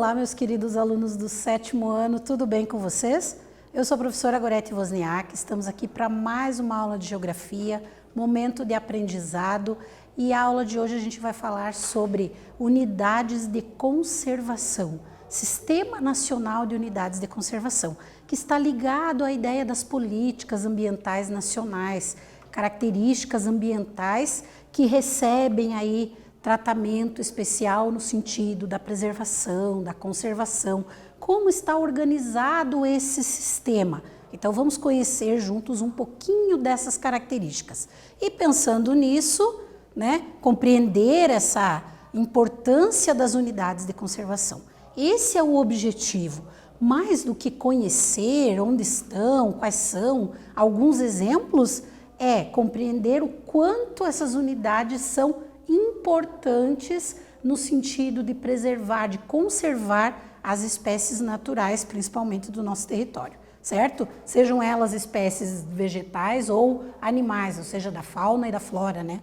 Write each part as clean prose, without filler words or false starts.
Olá, meus queridos alunos do 7º ano, tudo bem com vocês? Eu sou a professora Gorete Wozniak, estamos aqui para mais uma aula de Geografia, momento de aprendizado, e a aula de hoje a gente vai falar sobre unidades de conservação, Sistema Nacional de Unidades de Conservação, que está ligado à ideia das políticas ambientais nacionais, características ambientais que recebem aí tratamento especial no sentido da preservação, da conservação, como está organizado esse sistema. Então vamos conhecer juntos um pouquinho dessas características. E pensando nisso, compreender essa importância das unidades de conservação. Esse é o objetivo. Mais do que conhecer onde estão, quais são, alguns exemplos, é compreender o quanto essas unidades são importantes no sentido de preservar, de conservar as espécies naturais, principalmente do nosso território, certo? Sejam elas espécies vegetais ou animais, ou seja, da fauna e da flora, né?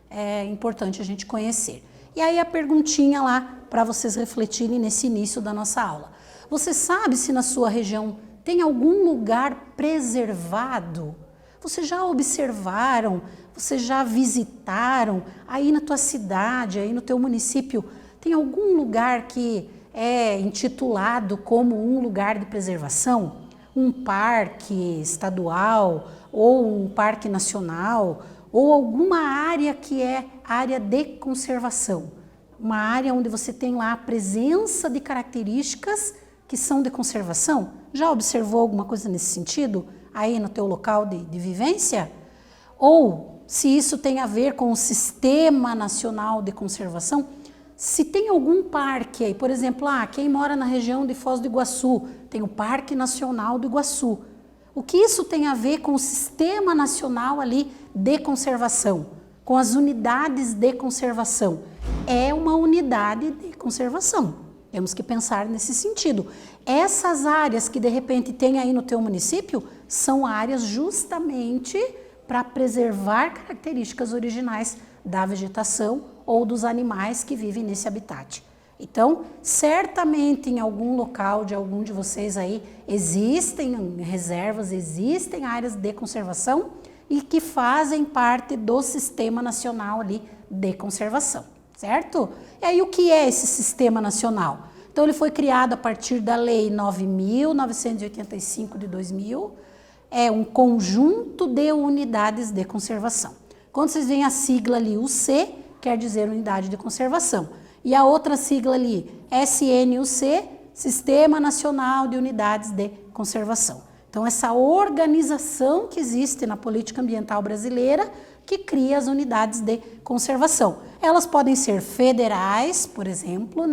É importante a gente conhecer. E aí a perguntinha lá para vocês refletirem nesse início da nossa aula. Você sabe se na sua região tem algum lugar preservado? Vocês já observaram, vocês já visitaram, aí na tua cidade, aí no teu município, tem algum lugar que é intitulado como um lugar de preservação? Um parque estadual, ou um parque nacional, ou alguma área que é área de conservação? Uma área onde você tem lá a presença de características que são de conservação? Já observou alguma coisa nesse sentido? Aí no teu local de vivência? Ou se isso tem a ver com o Sistema Nacional de Conservação, se tem algum parque aí, por exemplo, quem mora na região de Foz do Iguaçu, tem o Parque Nacional do Iguaçu. O que isso tem a ver com o Sistema Nacional ali de Conservação, com as unidades de conservação? É uma unidade de conservação. Temos que pensar nesse sentido. Essas áreas que de repente tem aí no teu município são áreas justamente para preservar características originais da vegetação ou dos animais que vivem nesse habitat. Então, certamente em algum local de algum de vocês aí existem reservas, existem áreas de conservação e que fazem parte do Sistema Nacional ali de Conservação, certo? E aí o que é esse Sistema Nacional? Então ele foi criado a partir da Lei 9.985 de 2000, é um conjunto de unidades de conservação. Quando vocês veem a sigla ali, o C, quer dizer unidade de conservação. E a outra sigla ali, SNUC, Sistema Nacional de Unidades de Conservação. Então essa organização que existe na política ambiental brasileira que cria as unidades de conservação. Elas podem ser federais, por exemplo,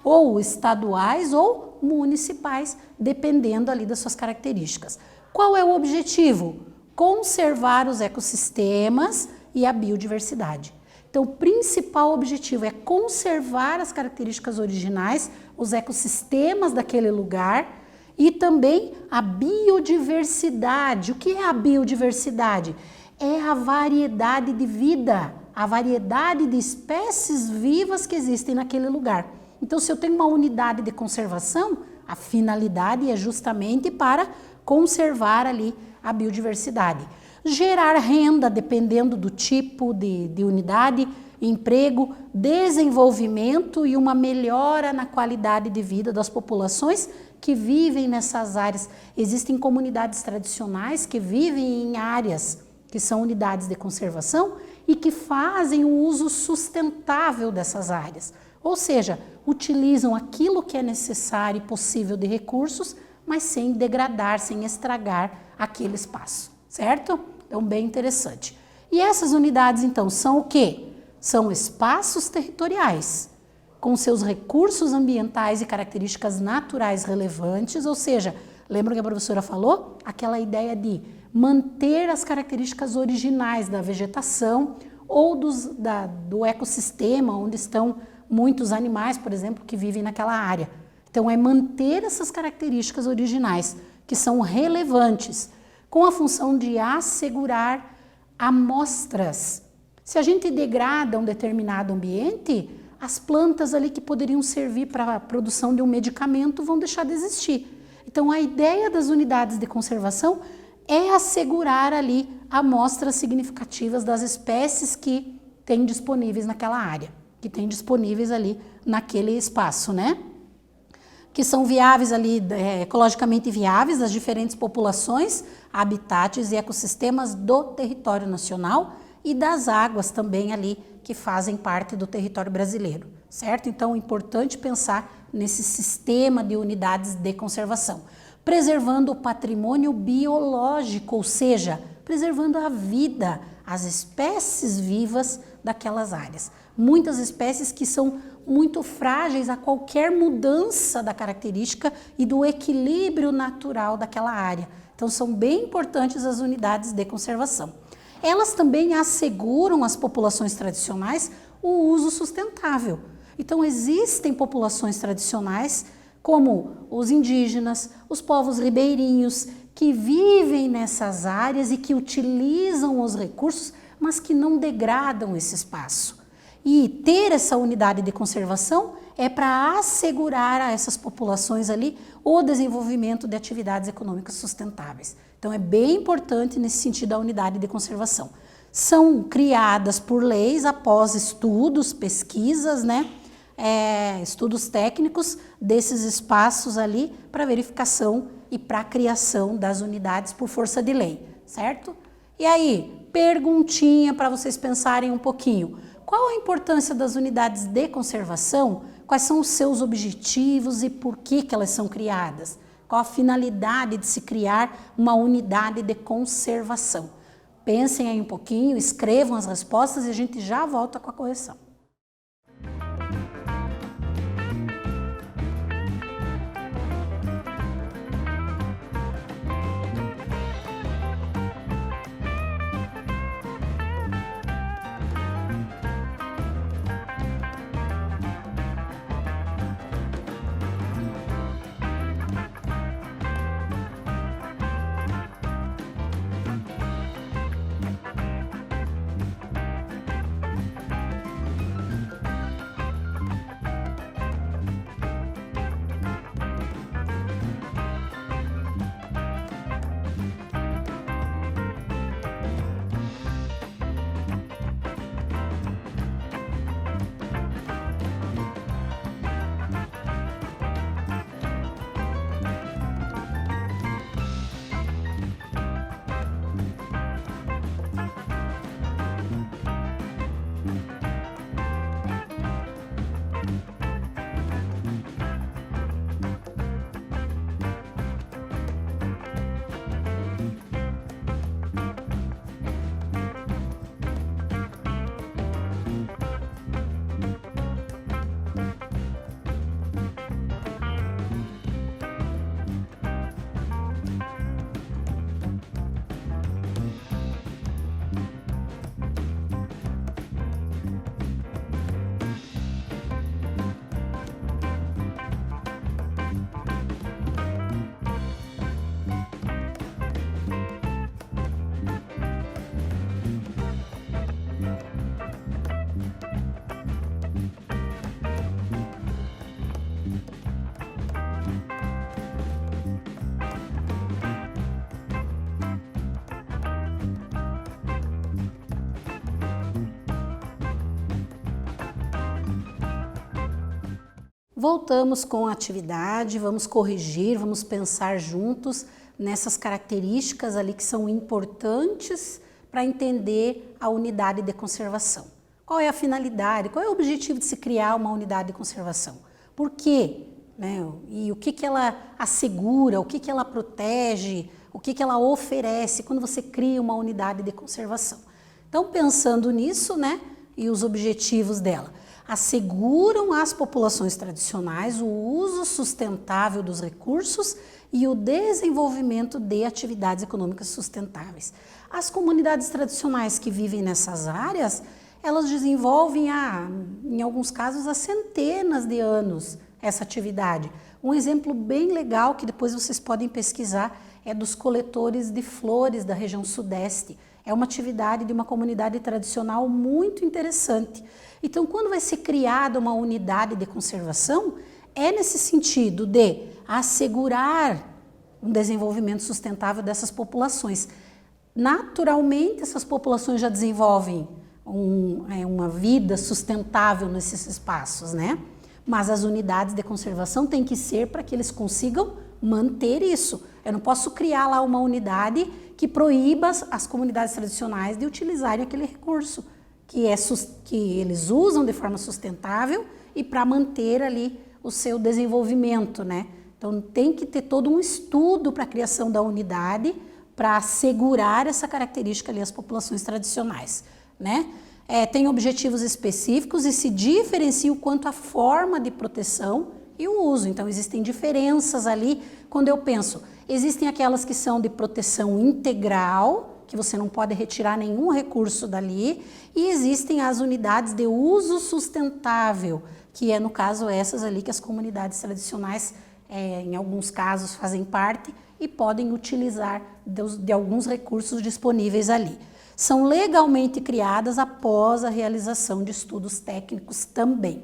ou estaduais ou municipais, dependendo ali das suas características. Qual é o objetivo? Conservar os ecossistemas e a biodiversidade. Então, o principal objetivo é conservar as características originais, os ecossistemas daquele lugar e também a biodiversidade. O que é a biodiversidade? É a variedade de vida, a variedade de espécies vivas que existem naquele lugar. Então, se eu tenho uma unidade de conservação, a finalidade é justamente para conservar ali a biodiversidade. Gerar renda, dependendo do tipo de unidade, emprego, desenvolvimento e uma melhora na qualidade de vida das populações que vivem nessas áreas. Existem comunidades tradicionais que vivem em áreas que são unidades de conservação e que fazem o uso sustentável dessas áreas. Ou seja, utilizam aquilo que é necessário e possível de recursos, mas sem degradar, sem estragar aquele espaço, certo? Então, bem interessante. E essas unidades, então, são o quê? São espaços territoriais, com seus recursos ambientais e características naturais relevantes, ou seja, lembra que a professora falou? Aquela ideia de manter as características originais da vegetação ou do ecossistema, onde estão muitos animais, por exemplo, que vivem naquela área. Então, é manter essas características originais, que são relevantes, com a função de assegurar amostras. Se a gente degrada um determinado ambiente, as plantas ali que poderiam servir para a produção de um medicamento vão deixar de existir. Então, a ideia das unidades de conservação é assegurar ali amostras significativas das espécies que tem disponíveis naquela área, que tem disponíveis ali naquele espaço, né? Que são viáveis ali, ecologicamente viáveis das diferentes populações, habitats e ecossistemas do território nacional e das águas também ali que fazem parte do território brasileiro, certo? Então é importante pensar nesse sistema de unidades de conservação, preservando o patrimônio biológico, ou seja, preservando a vida, as espécies vivas daquelas áreas. Muitas espécies que são muito frágeis a qualquer mudança da característica e do equilíbrio natural daquela área. Então são bem importantes as unidades de conservação. Elas também asseguram às populações tradicionais o uso sustentável. Então existem populações tradicionais como os indígenas, os povos ribeirinhos, que vivem nessas áreas e que utilizam os recursos, mas que não degradam esse espaço. E ter essa unidade de conservação é para assegurar a essas populações ali o desenvolvimento de atividades econômicas sustentáveis. Então é bem importante nesse sentido a unidade de conservação. São criadas por leis após estudos, pesquisas, né? Estudos técnicos desses espaços ali para verificação e para a criação das unidades por força de lei, certo? E aí, perguntinha para vocês pensarem um pouquinho. Qual a importância das unidades de conservação? Quais são os seus objetivos e por que elas são criadas? Qual a finalidade de se criar uma unidade de conservação? Pensem aí um pouquinho, escrevam as respostas e a gente já volta com a correção. Voltamos com a atividade, vamos corrigir, vamos pensar juntos nessas características ali que são importantes para entender a unidade de conservação. Qual é a finalidade, qual é o objetivo de se criar uma unidade de conservação? Por quê? E o que ela assegura, o que ela protege, o que ela oferece quando você cria uma unidade de conservação. Então, pensando nisso, e os objetivos dela, asseguram às populações tradicionais o uso sustentável dos recursos e o desenvolvimento de atividades econômicas sustentáveis. As comunidades tradicionais que vivem nessas áreas, elas desenvolvem, em alguns casos, há centenas de anos essa atividade. Um exemplo bem legal que depois vocês podem pesquisar é dos coletores de flores da região sudeste. É uma atividade de uma comunidade tradicional muito interessante. Então, quando vai ser criada uma unidade de conservação, é nesse sentido de assegurar um desenvolvimento sustentável dessas populações. Naturalmente, essas populações já desenvolvem uma vida sustentável nesses espaços, né? Mas as unidades de conservação têm que ser para que eles consigam manter isso. Eu não posso criar lá uma unidade que proíba as comunidades tradicionais de utilizarem aquele recurso que eles usam de forma sustentável e para manter ali o seu desenvolvimento, né? Então tem que ter todo um estudo para a criação da unidade para assegurar essa característica ali às populações tradicionais, né? Tem objetivos específicos e se diferencia quanto à forma de proteção e o uso. Então existem diferenças ali quando eu penso. Existem aquelas que são de proteção integral, que você não pode retirar nenhum recurso dali, e existem as unidades de uso sustentável, que é no caso essas ali que as comunidades tradicionais, em alguns casos, fazem parte e podem utilizar de alguns recursos disponíveis ali. São legalmente criadas após a realização de estudos técnicos também.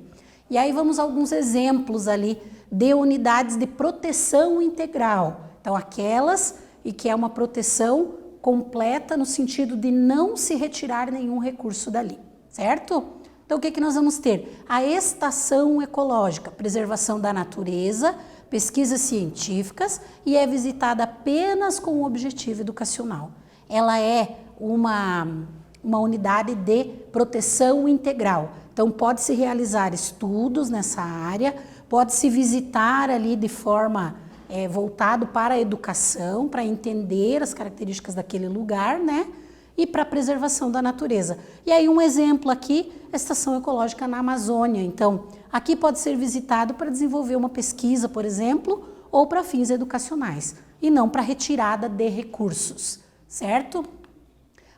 E aí vamos a alguns exemplos ali de unidades de proteção integral. Então aquelas e que é uma proteção completa no sentido de não se retirar nenhum recurso dali, certo? Então o que nós vamos ter? A estação ecológica, preservação da natureza, pesquisas científicas e é visitada apenas com o objetivo educacional. Ela é uma unidade de proteção integral. Então pode-se realizar estudos nessa área, pode-se visitar ali de forma voltado para a educação, para entender as características daquele lugar, né? E para a preservação da natureza. E aí um exemplo aqui, a estação ecológica na Amazônia. Então, aqui pode ser visitado para desenvolver uma pesquisa, por exemplo, ou para fins educacionais, e não para retirada de recursos, certo?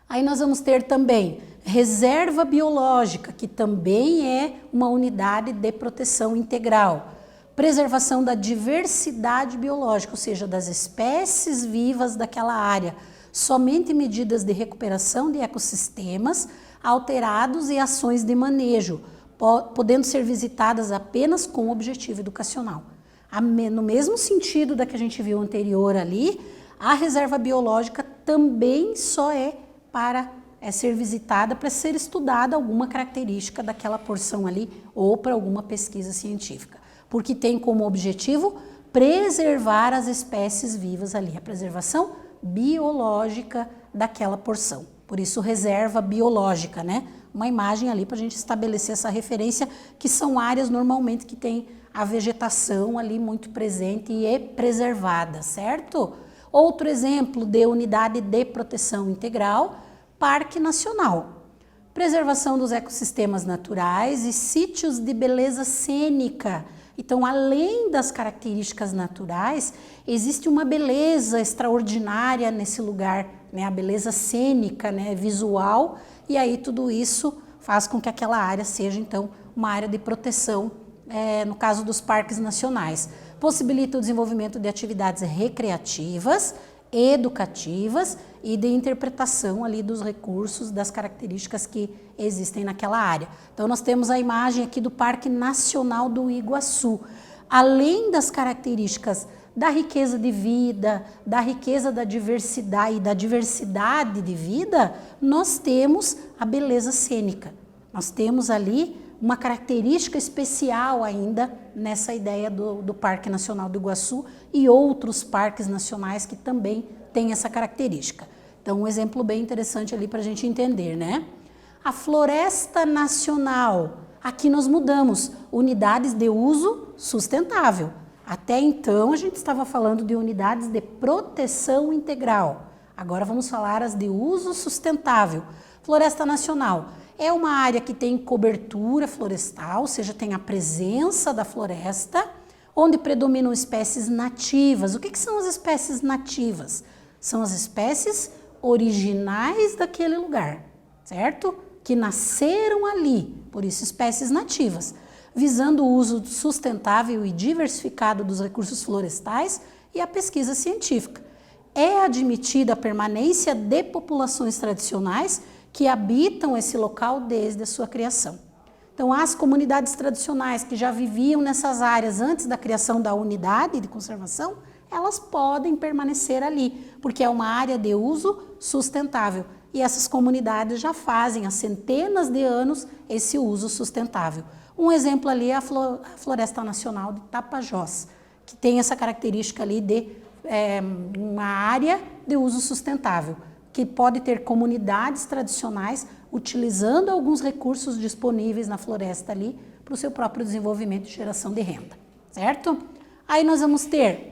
Aí nós vamos ter também reserva biológica, que também é uma unidade de proteção integral. Preservação da diversidade biológica, ou seja, das espécies vivas daquela área. Somente medidas de recuperação de ecossistemas alterados e ações de manejo, podendo ser visitadas apenas com objetivo educacional. No mesmo sentido da que a gente viu anterior ali, a reserva biológica também só é para ser visitada para ser estudada alguma característica daquela porção ali ou para alguma pesquisa científica, porque tem como objetivo preservar as espécies vivas ali, a preservação biológica daquela porção. Por isso, reserva biológica, né? Uma imagem ali para a gente estabelecer essa referência, que são áreas normalmente que tem a vegetação ali muito presente e preservada, certo? Outro exemplo de unidade de proteção integral, Parque Nacional. Preservação dos ecossistemas naturais e sítios de beleza cênica. Então, além das características naturais, existe uma beleza extraordinária nesse lugar, né? A beleza cênica, né? Visual, e aí tudo isso faz com que aquela área seja, então, uma área de proteção, no caso dos parques nacionais. Possibilita o desenvolvimento de atividades recreativas, educativas e de interpretação ali dos recursos, das características que existem naquela área. Então nós temos a imagem aqui do Parque Nacional do Iguaçu. Além das características da riqueza de vida, da riqueza da diversidade e da diversidade de vida, nós temos a beleza cênica. Nós temos ali uma característica especial ainda nessa ideia do Parque Nacional do Iguaçu e outros parques nacionais que também têm essa característica. Então, um exemplo bem interessante ali para a gente entender, né? A Floresta Nacional, aqui nós mudamos, unidades de uso sustentável. Até então, a gente estava falando de unidades de proteção integral. Agora vamos falar as de uso sustentável. Floresta Nacional é uma área que tem cobertura florestal, ou seja, tem a presença da floresta, onde predominam espécies nativas. O que são as espécies nativas? São as espécies originais daquele lugar, certo? Que nasceram ali, por isso espécies nativas, visando o uso sustentável e diversificado dos recursos florestais e a pesquisa científica. é admitida a permanência de populações tradicionais que habitam esse local desde a sua criação. Então, as comunidades tradicionais que já viviam nessas áreas antes da criação da unidade de conservação, elas podem permanecer ali, porque é uma área de uso sustentável. E essas comunidades já fazem há centenas de anos esse uso sustentável. Um exemplo ali é a Floresta Nacional de Tapajós, que tem essa característica ali de uma área de uso sustentável, que pode ter comunidades tradicionais utilizando alguns recursos disponíveis na floresta ali para o seu próprio desenvolvimento e geração de renda, certo? Aí nós vamos ter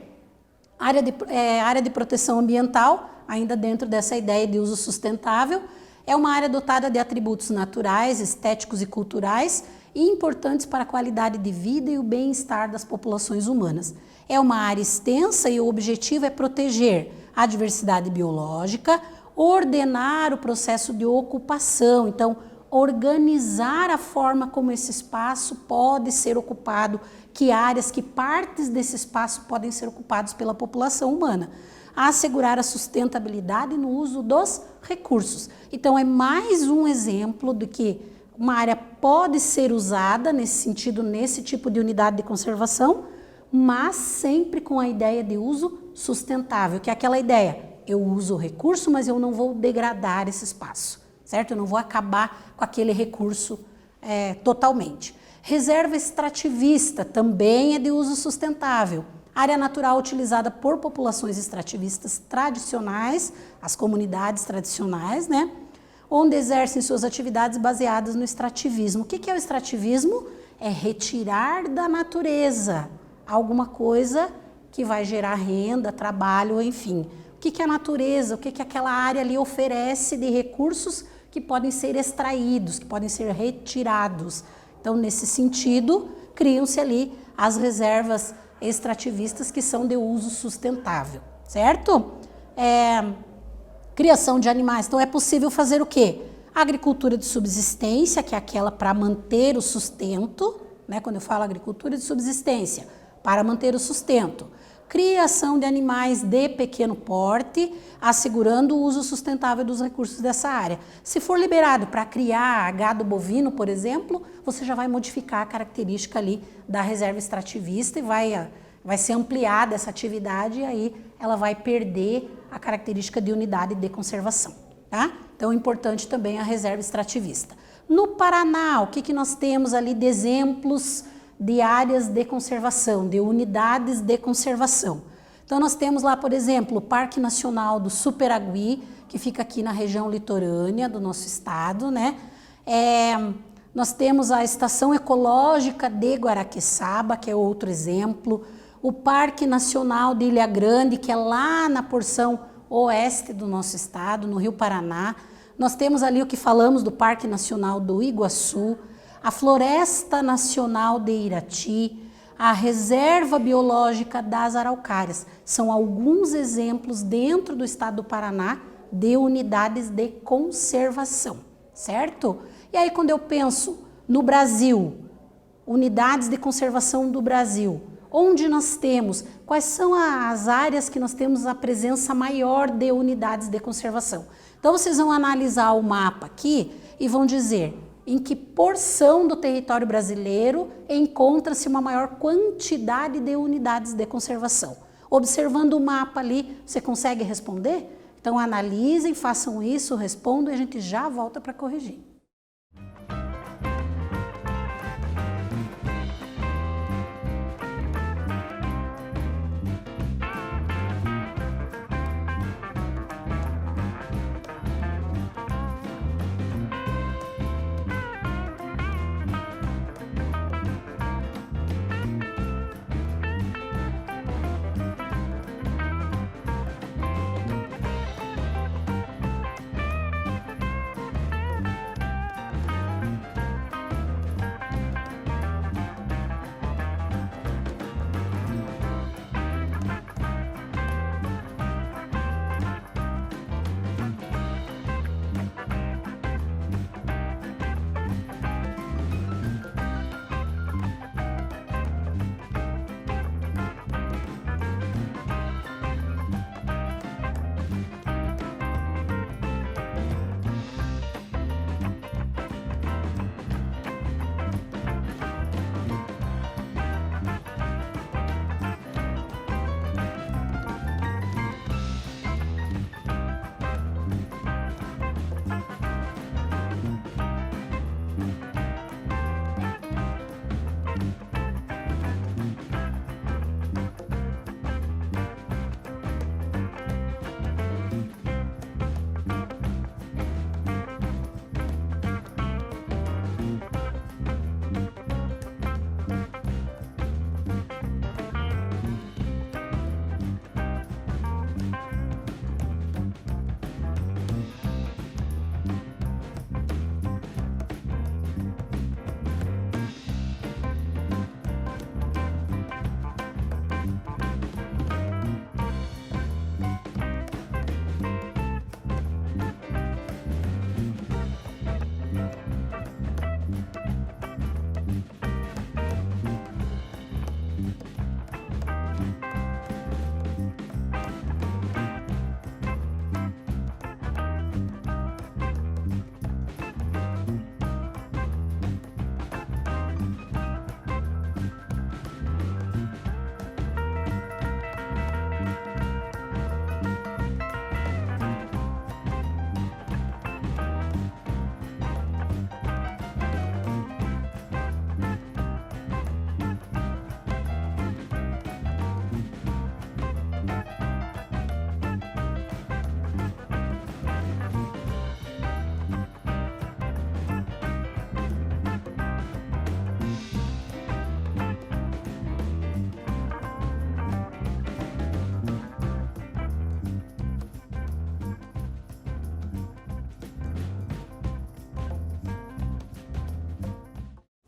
área de proteção ambiental, ainda dentro dessa ideia de uso sustentável, é uma área dotada de atributos naturais, estéticos e culturais e importantes para a qualidade de vida e o bem-estar das populações humanas. É uma área extensa e o objetivo é proteger a diversidade biológica, ordenar o processo de ocupação, então organizar a forma como esse espaço pode ser ocupado, que áreas, que partes desse espaço podem ser ocupados pela população humana, assegurar a sustentabilidade no uso dos recursos. Então é mais um exemplo de que uma área pode ser usada nesse sentido, nesse tipo de unidade de conservação, mas sempre com a ideia de uso sustentável, que é aquela ideia, eu uso o recurso, mas eu não vou degradar esse espaço, certo? Eu não vou acabar com aquele recurso totalmente. Reserva extrativista também é de uso sustentável. Área natural utilizada por populações extrativistas tradicionais, as comunidades tradicionais, né? Onde exercem suas atividades baseadas no extrativismo. O que é o extrativismo? É retirar da natureza alguma coisa que vai gerar renda, trabalho, enfim. O que é a natureza? O que aquela área ali oferece de recursos que podem ser extraídos, que podem ser retirados. Então, nesse sentido, criam-se ali as reservas extrativistas que são de uso sustentável, certo? Criação de animais. Então, é possível fazer o quê? Agricultura de subsistência, que é aquela para manter o sustento, né? Quando eu falo agricultura de subsistência, para manter o sustento. Criação de animais de pequeno porte, assegurando o uso sustentável dos recursos dessa área. Se for liberado para criar gado bovino, por exemplo, você já vai modificar a característica ali da reserva extrativista e vai ser ampliada essa atividade e aí ela vai perder a característica de unidade de conservação, tá? Então é importante também a reserva extrativista. No Paraná, o que nós temos ali de exemplos de áreas de conservação, de unidades de conservação? Então nós temos lá, por exemplo, o Parque Nacional do Superagui, que fica aqui na região litorânea do nosso estado, né? Nós temos a Estação Ecológica de Guaraqueçaba, que é outro exemplo, o Parque Nacional de Ilha Grande, que é lá na porção oeste do nosso estado, no Rio Paraná. Nós temos ali o que falamos do Parque Nacional do Iguaçu, a Floresta Nacional de Irati, a Reserva Biológica das Araucárias. São alguns exemplos dentro do estado do Paraná de unidades de conservação, certo? E aí quando eu penso no Brasil, unidades de conservação do Brasil, onde nós temos, quais são as áreas que nós temos a presença maior de unidades de conservação? Então vocês vão analisar o mapa aqui e vão dizer em que porção do território brasileiro encontra-se uma maior quantidade de unidades de conservação. Observando o mapa ali, você consegue responder? Então analisem, façam isso, respondam e a gente já volta para corrigir.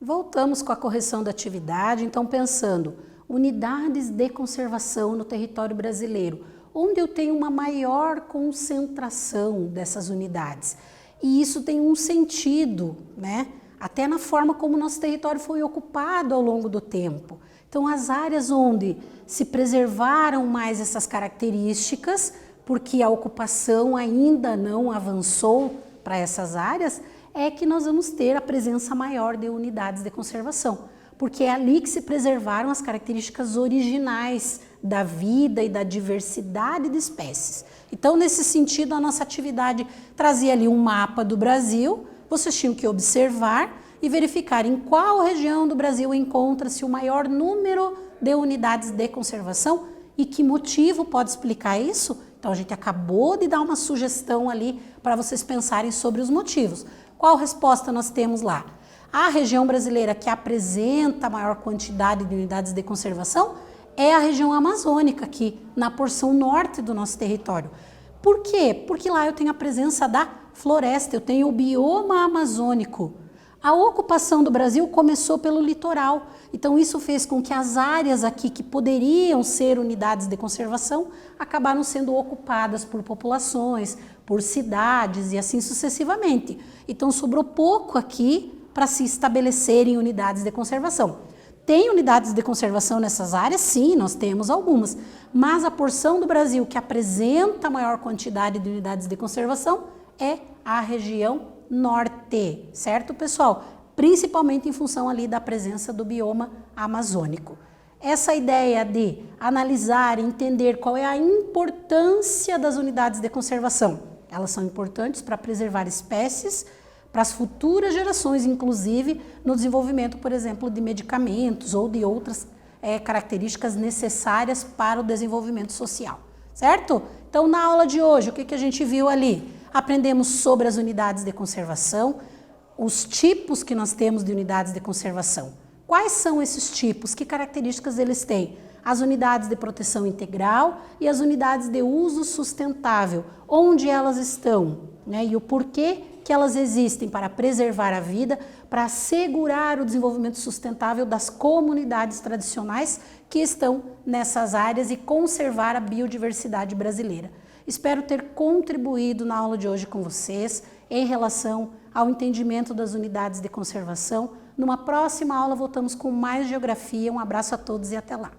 Voltamos com a correção da atividade, então pensando, unidades de conservação no território brasileiro, onde eu tenho uma maior concentração dessas unidades. E isso tem um sentido, né? Até na forma como nosso território foi ocupado ao longo do tempo. Então, as áreas onde se preservaram mais essas características, porque a ocupação ainda não avançou para essas áreas, é que nós vamos ter a presença maior de unidades de conservação, porque é ali que se preservaram as características originais da vida e da diversidade de espécies. Então, nesse sentido, a nossa atividade trazia ali um mapa do Brasil, vocês tinham que observar e verificar em qual região do Brasil encontra-se o maior número de unidades de conservação e que motivo pode explicar isso. Então, a gente acabou de dar uma sugestão ali para vocês pensarem sobre os motivos. Qual resposta nós temos lá? A região brasileira que apresenta a maior quantidade de unidades de conservação é a região amazônica, aqui na porção norte do nosso território. Por quê? Porque lá eu tenho a presença da floresta, eu tenho o bioma amazônico. A ocupação do Brasil começou pelo litoral, então isso fez com que as áreas aqui que poderiam ser unidades de conservação acabaram sendo ocupadas por populações, por cidades e assim sucessivamente. Então sobrou pouco aqui para se estabelecerem unidades de conservação. Tem unidades de conservação nessas áreas? Sim, nós temos algumas, mas a porção do Brasil que apresenta a maior quantidade de unidades de conservação é a região norte, certo, pessoal? Principalmente em função ali da presença do bioma amazônico. Essa ideia de analisar e entender qual é a importância das unidades de conservação. Elas são importantes para preservar espécies, para as futuras gerações, inclusive no desenvolvimento, por exemplo, de medicamentos ou de outras características necessárias para o desenvolvimento social, certo? Então, na aula de hoje, o que a gente viu ali? Aprendemos sobre as unidades de conservação, os tipos que nós temos de unidades de conservação. Quais são esses tipos? Que características eles têm? As unidades de proteção integral e as unidades de uso sustentável, onde elas estão, né? E o porquê que elas existem para preservar a vida, para assegurar o desenvolvimento sustentável das comunidades tradicionais que estão nessas áreas e conservar a biodiversidade brasileira. Espero ter contribuído na aula de hoje com vocês em relação ao entendimento das unidades de conservação. Numa próxima aula voltamos com mais geografia. Um abraço a todos e até lá.